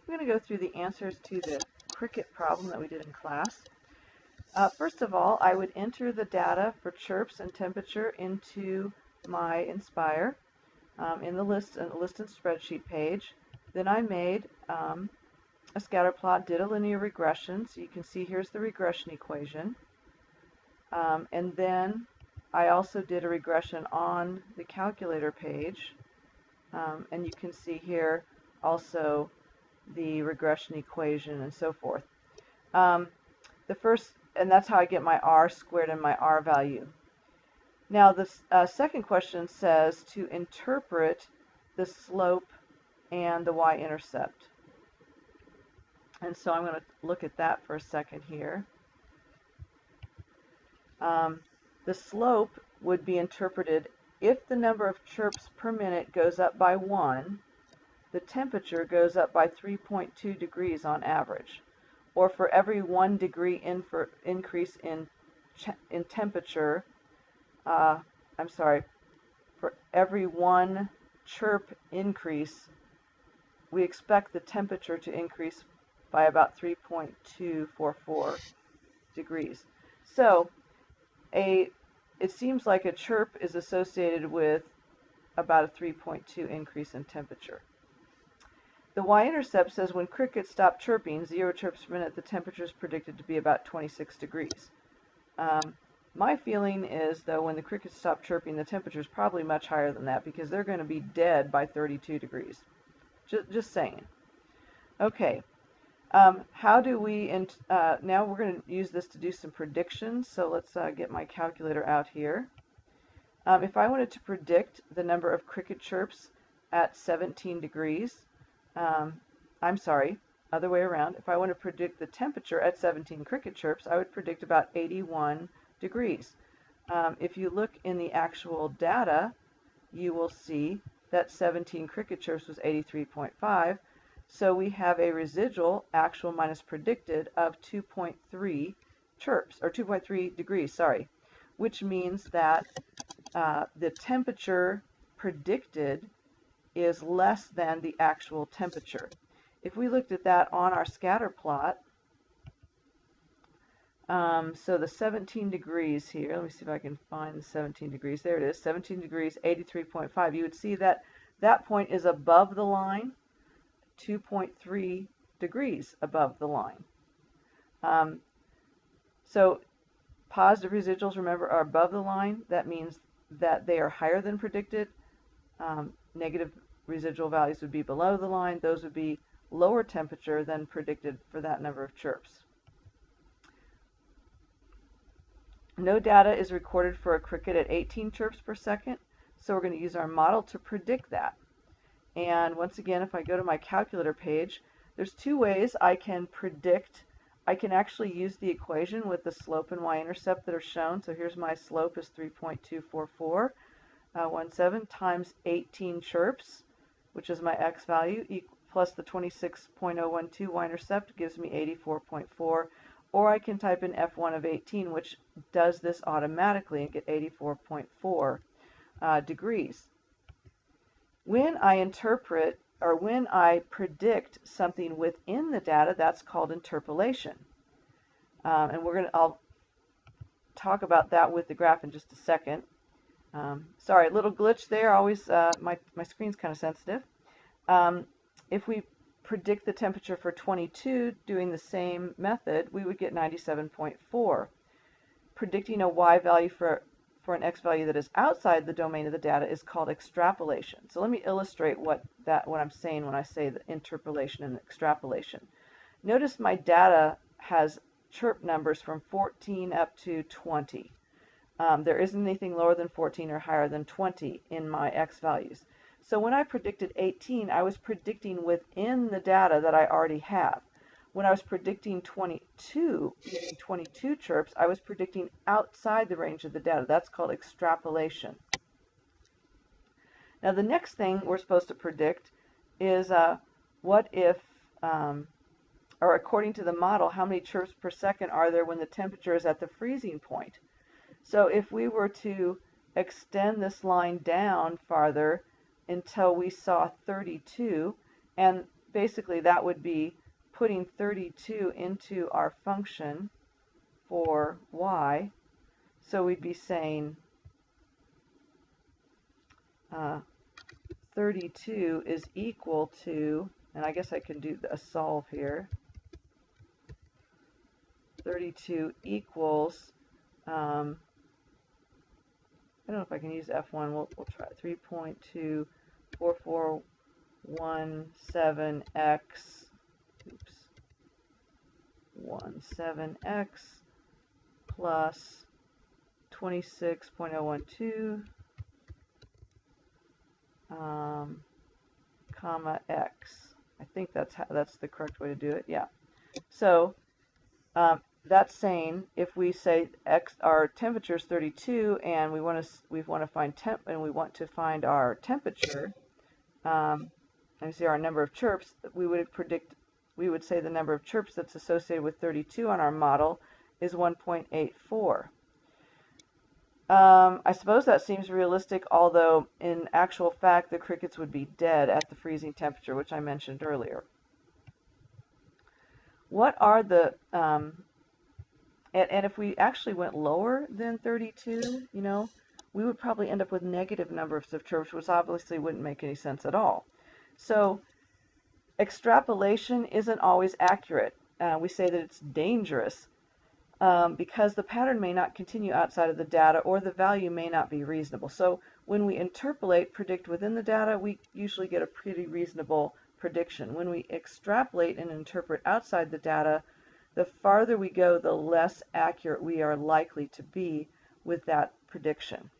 I'm going to go through the answers to the cricket problem that we did in class. First of all, I would enter the data for chirps and temperature into my Inspire in the list and spreadsheet page. Then I made a scatter plot, did a linear regression. So you can see here's the regression equation. And then I also did a regression on the calculator page. And you can see here also the regression equation and so forth. And that's how I get my R squared and my R value. Now the second question says to interpret the slope and the y-intercept. And so I'm going to look at that for a second here. The slope would be interpreted if the number of chirps per minute goes up by 1, the temperature goes up by 3.2 degrees on average. Or for every 1 degree increase in temperature, for every 1 chirp increase, we expect the temperature to increase by about 3.244 degrees. So it seems like a chirp is associated with about a 3.2 increase in temperature. The y-intercept says when crickets stop chirping, 0 chirps per minute, the temperature is predicted to be about 26 degrees. My feeling is, though, when the crickets stop chirping, the temperature is probably much higher than that because they're going to be dead by 32 degrees. Just saying. Okay. How do we, now we're going to use this to do some predictions. So let's get my calculator out here. If I wanted to predict the number of cricket chirps at 17 degrees, I'm sorry, other way around. If I want to predict the temperature at 17 cricket chirps, I would predict about 81 degrees. If you look in the actual data, you will see that 17 cricket chirps was 83.5. So we have a residual, actual minus predicted, of 2.3 chirps, or 2.3 degrees, sorry, which means that the temperature predicted is less than the actual temperature. If we looked at that on our scatter plot, so the 17 degrees here, let me see if I can find the 17 degrees. There it is, 17 degrees, 83.5. You would see that that point is above the line, 2.3 degrees above the line. So positive residuals, remember, are above the line. That means that they are higher than predicted. Negative residual values would be below the line. Those would be lower temperature than predicted for that number of chirps. No data is recorded for a cricket at 18 chirps per second, so we're going to use our model to predict that. And once again, if I go to my calculator page, there's two ways I can predict. I can actually use the equation with the slope and y-intercept that are shown. So here's my slope is 3.24417 times 18 chirps, which is my x value, plus the 26.012 y-intercept gives me 84.4. Or I can type in F1 of 18, which does this automatically, and get 84.4 degrees. When I interpret, or when I predict something within the data, that's called interpolation. And I'll talk about that with the graph in just a second. Sorry, a little glitch there. Always, my screen's kind of sensitive. If we predict the temperature for 22 doing the same method, we would get 97.4. Predicting a y value for an x value that is outside the domain of the data is called extrapolation. So let me illustrate what I'm saying when I say the interpolation and extrapolation. Notice my data has chirp numbers from 14 up to 20. There isn't anything lower than 14 or higher than 20 in my x values. So when I predicted 18, I was predicting within the data that I already have. When I was predicting 22 chirps, I was predicting outside the range of the data. That's called extrapolation. Now the next thing we're supposed to predict is what if, or according to the model, how many chirps per second are there when the temperature is at the freezing point? So if we were to extend this line down farther until we saw 32, and basically that would be putting 32 into our function for y. So we'd be saying 32 is equal to, and I guess I can do a solve here. 32 equals, I don't know if I can use F1. We'll try 3.24417x, oops, 17x plus 26.012 comma x. I think that's the correct way to do it. Yeah. So that's saying if we say x, our temperature is 32, and we want to find temp, and we want to find our temperature, and see our number of chirps, we would say the number of chirps that's associated with 32 on our model is 1.84. I suppose that seems realistic, although in actual fact the crickets would be dead at the freezing temperature, which I mentioned earlier. What are the and if we actually went lower than 32, we would probably end up with negative numbers of chirps, which obviously wouldn't make any sense at all. So extrapolation isn't always accurate. We say that it's dangerous because the pattern may not continue outside of the data, or the value may not be reasonable. So when we interpolate, predict within the data, we usually get a pretty reasonable prediction. When we extrapolate and interpret outside the data, the farther we go, the less accurate we are likely to be with that prediction.